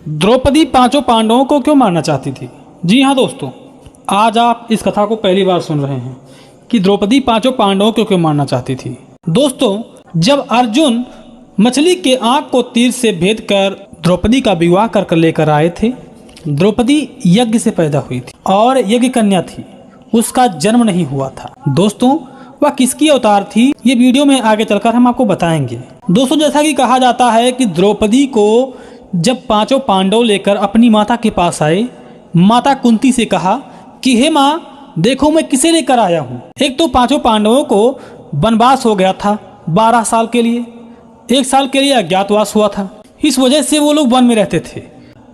द्रौपदी पांचों पांडवों को क्यों मारना चाहती थी? जी हाँ दोस्तों, आज आप इस कथा को पहली बार सुन रहे हैं कि द्रौपदी पांचों पांडवों को क्यों मारना चाहती थी। दोस्तों, जब अर्जुन मछली के आंख को तीर से भेद कर द्रौपदी का विवाह कर लेकर आए थे, द्रौपदी यज्ञ से पैदा हुई थी और यज्ञ कन्या थी, उसका जन्म नहीं हुआ था। दोस्तों, वह किसकी अवतार थी, ये वीडियो में आगे चलकर हम आपको बताएंगे। दोस्तों, जैसा कि कहा जाता है कि द्रौपदी को जब पांचों पांडव लेकर अपनी माता के पास आए, माता कुंती से कहा कि हे माँ, देखो मैं किसे लेकर आया हूँ। एक तो पांचों पांडवों को वनवास हो गया था 12 साल के लिए, 1 साल के लिए अज्ञातवास हुआ था। इस वजह से वो लोग वन में रहते थे,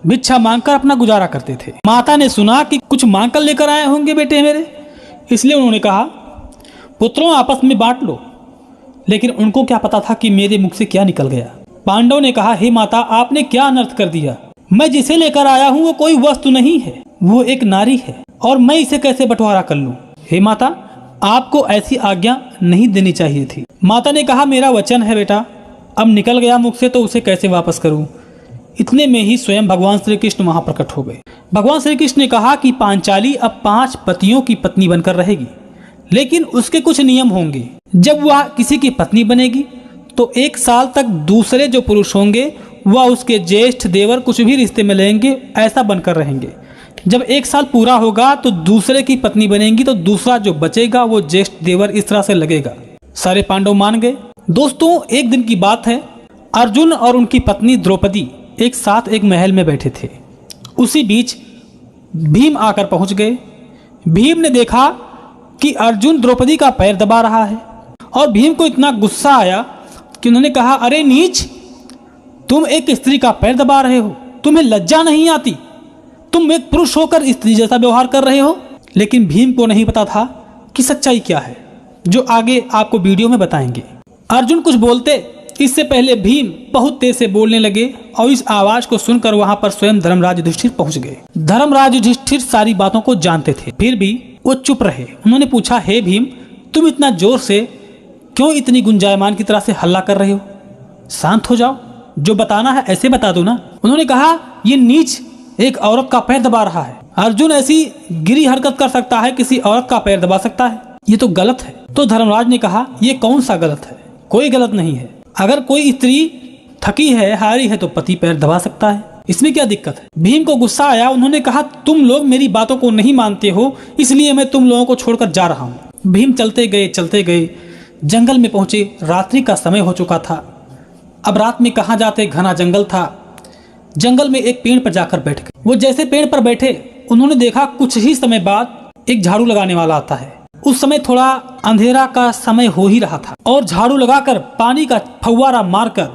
भिक्षा मांगकर अपना गुजारा करते थे। माता ने सुना कि कुछ मांग कर लेकर आए होंगे बेटे मेरे, इसलिए उन्होंने कहा पुत्रों आपस में बांट लो। लेकिन उनको क्या पता था कि मेरे मुख से क्या निकल गया। पांडव ने कहा हे माता, आपने क्या अनर्थ कर दिया। मैं जिसे लेकर आया हूँ वो कोई वस्तु नहीं है, वो एक नारी है और मैं इसे कैसे बंटवारा कर लूँ। हे माता, आपको ऐसी आज्ञा नहीं देनी चाहिए थी। माता ने कहा मेरा वचन है बेटा, अब निकल गया मुख से तो उसे कैसे वापस करूँ। इतने में ही स्वयं भगवान श्री कृष्ण वहां प्रकट हो गए। भगवान श्री कृष्ण ने कहा कि पांचाली अब 5 पतियों की पत्नी बनकर रहेगी, लेकिन उसके कुछ नियम होंगे। जब वह किसी की पत्नी बनेगी तो 1 साल तक दूसरे जो पुरुष होंगे वह उसके ज्येष्ठ देवर कुछ भी रिश्ते में लेंगे, ऐसा बनकर रहेंगे। जब 1 साल पूरा होगा तो दूसरे की पत्नी बनेगी तो दूसरा जो बचेगा वो ज्येष्ठ देवर, इस तरह से लगेगा। सारे पांडव मान गए। दोस्तों, एक दिन की बात है, अर्जुन और उनकी पत्नी द्रौपदी एक साथ एक महल में बैठे थे। उसी बीच भीम आकर पहुंच गए। भीम ने देखा कि अर्जुन द्रौपदी का पैर दबा रहा है और भीम को इतना गुस्सा आया कि उन्होंने कहा अरे नीच, तुम एक स्त्री का पैर दबा रहे हो, तुम्हें लज्जा नहीं आती, तुम एक पुरुष होकर स्त्री जैसा व्यवहार कर रहे हो। लेकिन भीम को नहीं पता था कि सच्चाई क्या है, जो आगे आपको वीडियो में बताएंगे। अर्जुन कुछ बोलते इससे पहले भीम बहुत तेज से बोलने लगे और इस आवाज को सुनकर वहां पर स्वयं धर्मराज युधिष्ठिर पहुंच गए। धर्मराज युधिष्ठिर सारी बातों को जानते थे, फिर भी वो चुप रहे। उन्होंने पूछा हे भीम, तुम इतना जोर से क्यों इतनी गुंजायमान की तरह से हल्ला कर रहे हो? शांत हो जाओ, जो बताना है ऐसे बता दो ना। उन्होंने कहा ये नीच एक औरत का पैर दबा रहा है। अर्जुन ऐसी गिरी हरकत कर सकता है, किसी औरत का पैर दबा सकता है? ये तो गलत है। तो धर्मराज ने कहा ये कौन सा गलत है? कोई गलत नहीं है। अगर कोई स्त्री थकी है, हारी है तो पति पैर दबा सकता है, इसमें क्या दिक्कत है? भीम को गुस्सा आया। उन्होंने कहा तुम लोग मेरी बातों को नहीं मानते हो, इसलिए मैं तुम लोगों को छोड़कर जा रहा हूँ। भीम चलते गए, जंगल में पहुंचे। रात्रि का समय हो चुका था। अब रात में कहाँ जाते, घना जंगल था। जंगल में एक पेड़ पर जाकर बैठ गए। वो जैसे पेड़ पर बैठे, उन्होंने देखा कुछ ही समय बाद एक झाड़ू लगाने वाला आता है। उस समय थोड़ा अंधेरा का समय हो ही रहा था और झाड़ू लगाकर पानी का फव्वारा मारकर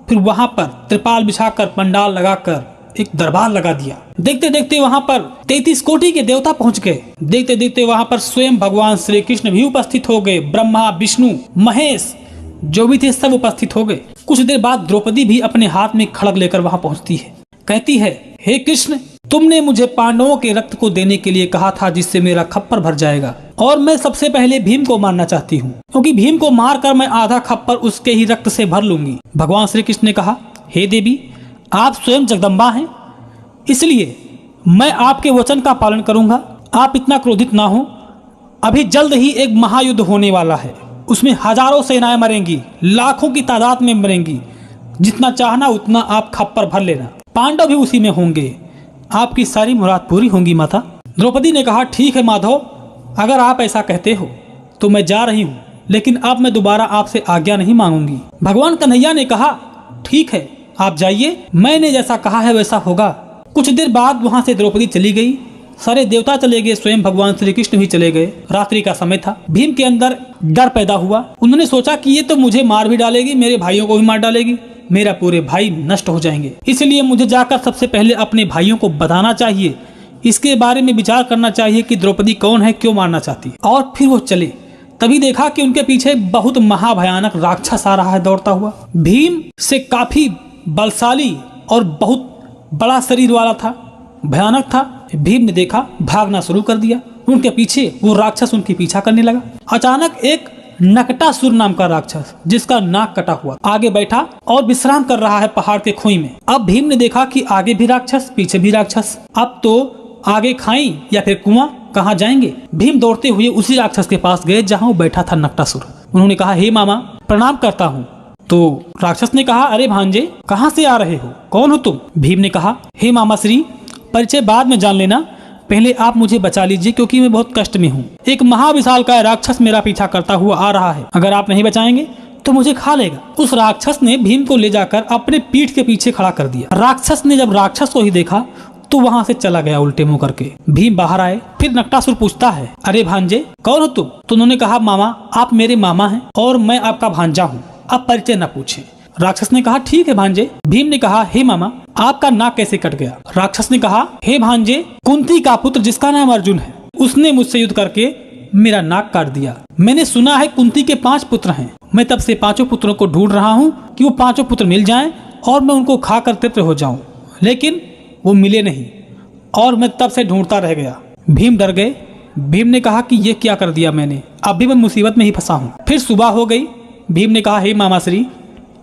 फिर वहां पर त्रिपाल बिछाकर पंडाल लगाकर एक दरबार लगा दिया। देखते देखते वहां पर 33 कोटि के देवता पहुंच गए। देखते देखते वहां पर स्वयं भगवान श्री कृष्ण भी उपस्थित हो गए। ब्रह्मा, विष्णु, महेश जो भी थे सब उपस्थित हो गए। कुछ देर बाद द्रौपदी भी अपने हाथ में खड़ग लेकर वहां पहुंचती है। कहती है हे कृष्ण, तुमने मुझे पांडवों के रक्त को देने के लिए कहा था, जिससे मेरा खप्पर भर जाएगा, और मैं सबसे पहले भीम को मारना चाहती हूँ, क्योंकि भीम को मारकर मैं आधा खप्पर उसके ही रक्त से भर लूंगी। भगवान श्री कृष्ण ने कहा हे देवी, आप स्वयं जगदम्बा हैं, इसलिए मैं आपके वचन का पालन करूंगा। आप इतना क्रोधित ना हो। अभी जल्द ही एक महायुद्ध होने वाला है, उसमें हजारों सेनाएं मरेंगी, लाखों की तादाद में मरेंगी। जितना चाहना उतना आप खप्पर भर लेना। पांडव भी उसी में होंगे, आपकी सारी मुराद पूरी होंगी माता। द्रौपदी ने कहा ठीक है माधव, अगर आप ऐसा कहते हो तो मैं जा रही हूँ, लेकिन अब मैं दोबारा आपसे आज्ञा नहीं मांगूंगी। भगवान कन्हैया ने कहा ठीक है आप जाइए, मैंने जैसा कहा है वैसा होगा। कुछ देर बाद वहां से द्रौपदी चली गई। सारे देवता चले गए, स्वयं भगवान श्री कृष्ण भी चले गए। रात्रि का समय था। भीम के अंदर डर पैदा हुआ। उन्होंने सोचा कि ये तो मुझे मार भी डालेगी, मेरे भाइयों को भी मार डालेगी, मेरा पूरे भाई नष्ट हो जाएंगे। इसलिए मुझे जाकर सबसे पहले अपने भाइयों को बताना चाहिए, इसके बारे में विचार करना चाहिए कि द्रौपदी कौन है, क्यों मारना चाहती है। और फिर वो चले। तभी देखा कि उनके पीछे बहुत महाभयानक राक्षस आ रहा है दौड़ता हुआ। भीम से काफी बलशाली और बहुत बड़ा शरीर वाला था, भयानक था। भीम ने देखा, भागना शुरू कर दिया। उनके पीछे वो राक्षस उनके पीछा करने लगा। अचानक एक नकटासुर नाम का राक्षस, जिसका नाक कटा हुआ आगे बैठा और विश्राम कर रहा है पहाड़ के खोई में। अब भीम ने देखा कि आगे भी राक्षस, पीछे भी राक्षस। अब तो आगे खाई या फिर कुआं, कहाँ जाएंगे। भीम दौड़ते हुए उसी राक्षस के पास गए जहाँ वो बैठा था नकटासुर। उन्होंने कहा, हे मामा, प्रणाम करता हूँ। तो राक्षस ने कहा, अरे भांजे, कहाँ से आ रहे हो, कौन हो तुम? भीम ने कहा, हे मामा श्री, परिचय बाद में जान लेना, पहले आप मुझे बचा लीजिए क्योंकि मैं बहुत कष्ट में हूँ। एक महाविशालकाय राक्षस मेरा पीछा करता हुआ आ रहा है, अगर आप नहीं बचाएंगे तो मुझे खा लेगा। उस राक्षस ने भीम को ले जाकर अपने पीठ के पीछे खड़ा कर दिया। राक्षस ने जब राक्षस को ही देखा तो वहाँ से चला गया उल्टे मुंह करके। भीम बाहर आए, फिर नकटासुर पूछता है, अरे भांजे, कौन हो तुम? तो उन्होंने कहा, मामा, आप मेरे मामा हैं और मैं आपका भांजा हूँ, अब परिचय न पूछे। राक्षस ने कहा, ठीक है भांजे। भीम ने कहा, हे मामा, आपका नाक कैसे कट गया? राक्षस ने कहा, हे भांजे, कुंती का पुत्र जिसका नाम अर्जुन है, उसने मुझसे युद्ध करके मेरा नाक काट दिया। मैंने सुना है कुंती के 5 पुत्र हैं। मैं तब से 5 पुत्रों को ढूंढ रहा हूँ कि वो 5 पुत्र मिल जाएं और मैं उनको खाकर तृप्त हो जाऊं, लेकिन वो मिले नहीं और मैं तब से ढूंढता रह गया। भीम डर गए। भीम ने कहा कि ये क्या कर दिया मैंने, अब भी मैं मुसीबत में ही फंसा हूँ। फिर सुबह हो गई। भीम ने कहा, हे मामा श्री,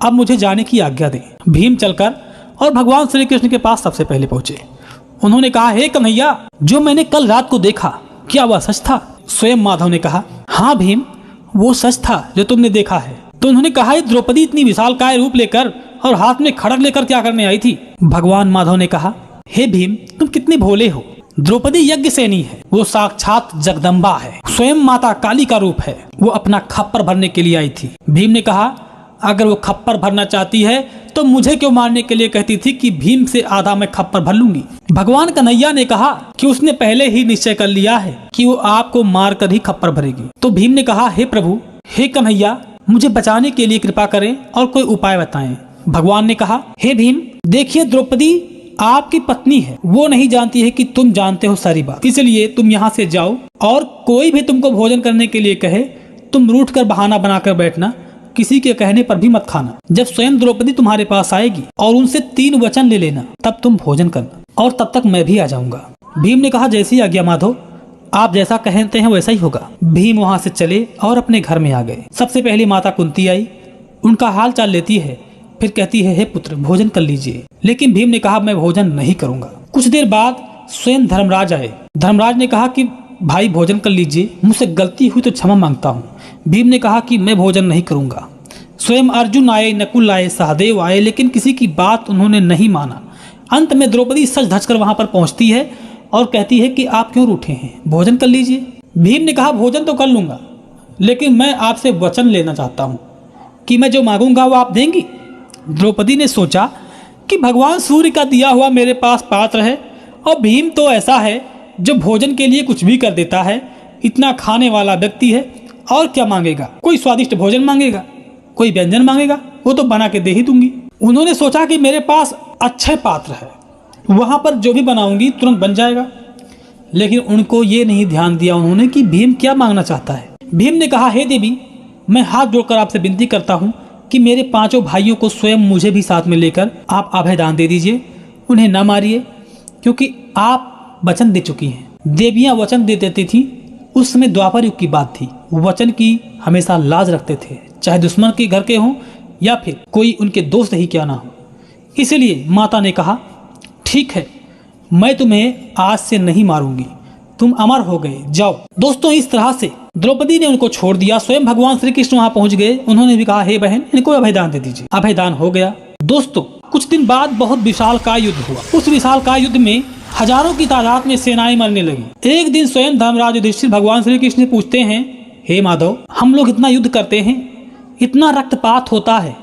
अब मुझे जाने की आज्ञा दें। भीम चलकर और भगवान श्री कृष्ण के पास सबसे पहले पहुंचे। उन्होंने कहा, हे कन्हैया, जो मैंने कल रात को देखा, क्या वह सच था? स्वयं माधव ने कहा, हाँ भीम, वो सच था जो तुमने देखा है। तो उन्होंने कहा, ये द्रौपदी इतनी विशालकाय रूप लेकर और हाथ में खड़ग लेकर क्या करने आई थी? भगवान माधव ने कहा, हे भीम, तुम कितने भोले हो। द्रौपदी यज्ञ सेनी है, वो साक्षात जगदम्बा है, स्वयं माता काली का रूप है। वो अपना खप्पर भरने के लिए आई थी। भीम ने कहा, अगर वो खप्पर भरना चाहती है तो मुझे क्यों मारने के लिए कहती थी कि भीम से आधा मैं खप्पर भर लूंगी। भगवान कन्हैया ने कहा कि उसने पहले ही निश्चय कर लिया है कि वो आपको मार कर ही खप्पर भरेगी। तो भीम ने कहा, हे प्रभु, हे कन्हैया, मुझे बचाने के लिए कृपा करें और कोई उपाय बताएं। भगवान ने कहा, हे भीम, देखिए, द्रौपदी आपकी पत्नी है, वो नहीं जानती है कि तुम जानते हो सारी बात, इसलिए तुम यहाँ से जाओ और कोई भी तुमको भोजन करने के लिए कहे, तुम रूठ कर बहाना बनाकर बैठना, किसी के कहने पर भी मत खाना। जब स्वयं द्रौपदी तुम्हारे पास आएगी और उनसे 3 वचन ले लेना, तब तुम भोजन करना और तब तक मैं भी आ जाऊंगा। भीम ने कहा, जैसी आज्ञा माधव, आप जैसा कहते हैं वैसा ही होगा। भीम वहाँ से चले और अपने घर में आ गए। सबसे पहले माता कुंती आई, उनका हाल चाल लेती है, फिर कहती है, हे पुत्र, भोजन कर लीजिए। लेकिन भीम ने कहा, मैं भोजन नहीं करूंगा। कुछ देर बाद स्वयं धर्मराज आए। धर्मराज ने कहा कि भाई भोजन कर लीजिए, मुझसे गलती हुई तो क्षमा मांगता हूँ। भीम ने कहा कि मैं भोजन नहीं करूंगा। स्वयं अर्जुन आए, नकुल आए, सहदेव आए, लेकिन किसी की बात उन्होंने नहीं माना। अंत में द्रौपदी सच धज कर वहां पर पहुंचती है और कहती है कि आप क्यों रूठे हैं, भोजन कर लीजिए। भीम ने कहा, भोजन तो कर लूंगा, लेकिन मैं आपसे वचन लेना चाहता हूँ कि मैं जो मांगूंगा वो आप देंगी। द्रौपदी ने सोचा कि भगवान सूर्य का दिया हुआ मेरे पास पात्र है और भीम तो ऐसा है जो भोजन के लिए कुछ भी कर देता है, इतना खाने वाला व्यक्ति है, और क्या मांगेगा? कोई स्वादिष्ट भोजन मांगेगा, कोई व्यंजन मांगेगा, वो तो बना के दे ही दूंगी। उन्होंने सोचा कि मेरे पास अच्छे पात्र है, वहां पर जो भी बनाऊंगी तुरंत बन जाएगा। लेकिन उनको ये नहीं ध्यान दिया उन्होंने कि भीम क्या मांगना चाहता है। भीम ने कहा, हे देवी, मैं हाथ जोड़कर आपसे विनती करता हूँ कि मेरे 5 भाइयों को स्वयं मुझे भी साथ में लेकर आप अभय दान दे दीजिए, उन्हें न मारिए, क्योंकि आप वचन दे चुकी हैं। देवियां वचन दे देती थी, उस समय द्वापर युग की बात थी, वचन की हमेशा लाज रखते थे, चाहे दुश्मन के घर के हों या फिर कोई उनके दोस्त ही क्यों ना हो। इसलिए माता ने कहा, ठीक है, मैं तुम्हें आज से नहीं मारूंगी, तुम अमर हो गए, जाओ। दोस्तों, इस तरह से द्रौपदी ने उनको छोड़ दिया। स्वयं भगवान श्री कृष्ण वहां पहुंच गए। उन्होंने भी कहा, हे बहन, इनको अभयदान दे दीजिए। अभयदान हो गया। दोस्तों, कुछ दिन बाद बहुत विशालकाय युद्ध हुआ। उस विशालकाय युद्ध में हजारों की तादाद में सेनाएं मरने लगी। एक दिन स्वयं धर्मराज युधिष्ठिर भगवान श्री कृष्ण से पूछते हैं, हे माधव, हम लोग इतना युद्ध करते हैं, इतना रक्तपात होता है,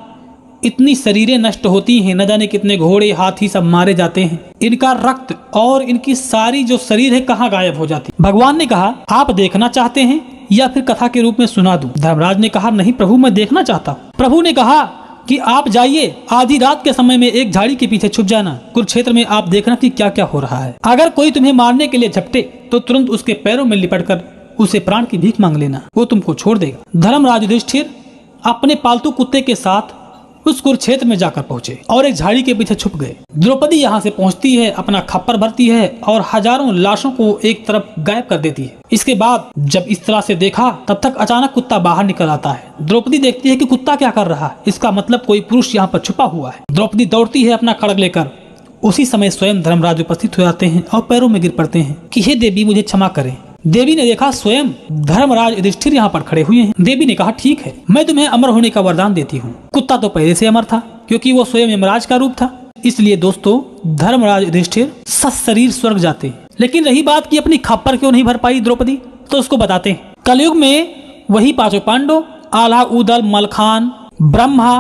इतनी शरीरें नष्ट होती हैं, न जाने कितने घोड़े हाथी सब मारे जाते हैं, इनका रक्त और इनकी सारी जो शरीर है कहाँ गायब हो जाती। भगवान ने कहा, आप देखना चाहते हैं या फिर कथा के रूप में सुना दूं? धर्मराज ने कहा, नहीं प्रभु, मैं देखना चाहता हूँ। प्रभु ने कहा कि आप जाइए, आधी रात के समय में एक झाड़ी के पीछे छुप जाना, कुरुक्षेत्र में आप देखना कि क्या क्या हो रहा है। अगर कोई तुम्हें मारने के लिए झपटे तो तुरंत उसके पैरों में लिपट कर उसे प्राण की भीख मांग लेना, वो तुमको छोड़ देगा। धर्मराज युधिष्ठिर अपने पालतू कुत्ते के साथ उस कुरुक्षेत्र में जाकर पहुंचे और एक झाड़ी के पीछे छुप गए। द्रौपदी यहाँ से पहुंचती है, अपना खप्पर भरती है और हजारों लाशों को एक तरफ गायब कर देती है। इसके बाद जब इस तरह से देखा तब तक अचानक कुत्ता बाहर निकल आता है। द्रौपदी देखती है कि कुत्ता क्या कर रहा है, इसका मतलब कोई पुरुष यहाँ पर छुपा हुआ है। द्रौपदी दौड़ती है अपना खड्ग लेकर। उसी समय स्वयं धर्मराज उपस्थित हो जाते हैं और पैरों में गिर पड़ते हैं कि हे देवी मुझे क्षमा करें। देवी ने देखा स्वयं धर्मराज युधिष्ठिर यहाँ पर खड़े हुए हैं। देवी ने कहा ठीक है, मैं तुम्हें अमर होने का वरदान देती हूँ। कुत्ता तो पहले से अमर था क्योंकि वो स्वयं यमराज का रूप था। इसलिए दोस्तों धर्मराज युधिष्ठिर सशरीर स्वर्ग जाते हैं। लेकिन रही बात कि अपनी खप्पर क्यों नहीं भर पाई द्रौपदी, तो उसको बताते हैं। कलयुग में वही पांचों पांडव आल्हा, उदल, मलखान, ब्रह्मा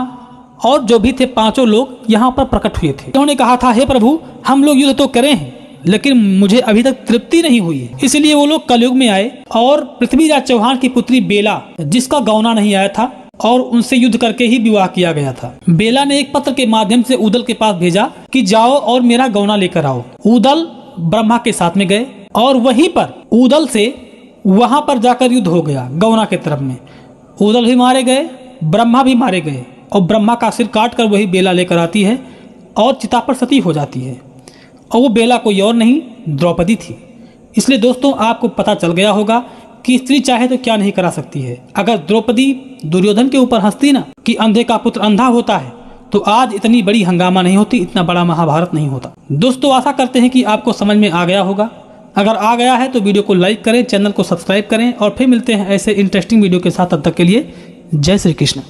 और जो भी थे पांचों लोग यहाँ पर प्रकट हुए थे। उन्होंने कहा था हे प्रभु हम लोग युद्ध तो करे हैं लेकिन मुझे अभी तक तृप्ति नहीं हुई है। इसलिए वो लोग कलयुग में आए और पृथ्वीराज चौहान की पुत्री बेला, जिसका गौना नहीं आया था, और उनसे युद्ध करके ही विवाह किया गया था। बेला ने एक पत्र के माध्यम से उदल के पास भेजा कि जाओ और मेरा गौना लेकर आओ। उदल ब्रह्मा के साथ में गए और वहीं पर उदल से वहां पर जाकर युद्ध हो गया। गौना के तरफ में उदल भी मारे गए, ब्रह्मा भी मारे गए और ब्रह्मा का सिर काट कर वही बेला लेकर आती है और चिता पर सती हो जाती है। और वो बेला कोई और नहीं द्रौपदी थी। इसलिए दोस्तों आपको पता चल गया होगा कि स्त्री चाहे तो क्या नहीं करा सकती है। अगर द्रौपदी दुर्योधन के ऊपर हंसती ना कि अंधे का पुत्र अंधा होता है, तो आज इतनी बड़ी हंगामा नहीं होती, इतना बड़ा महाभारत नहीं होता। दोस्तों आशा करते हैं कि आपको समझ में आ गया होगा। अगर आ गया है तो वीडियो को लाइक करें, चैनल को सब्सक्राइब करें और फिर मिलते हैं ऐसे इंटरेस्टिंग वीडियो के साथ। तब तक के लिए जय श्री कृष्ण।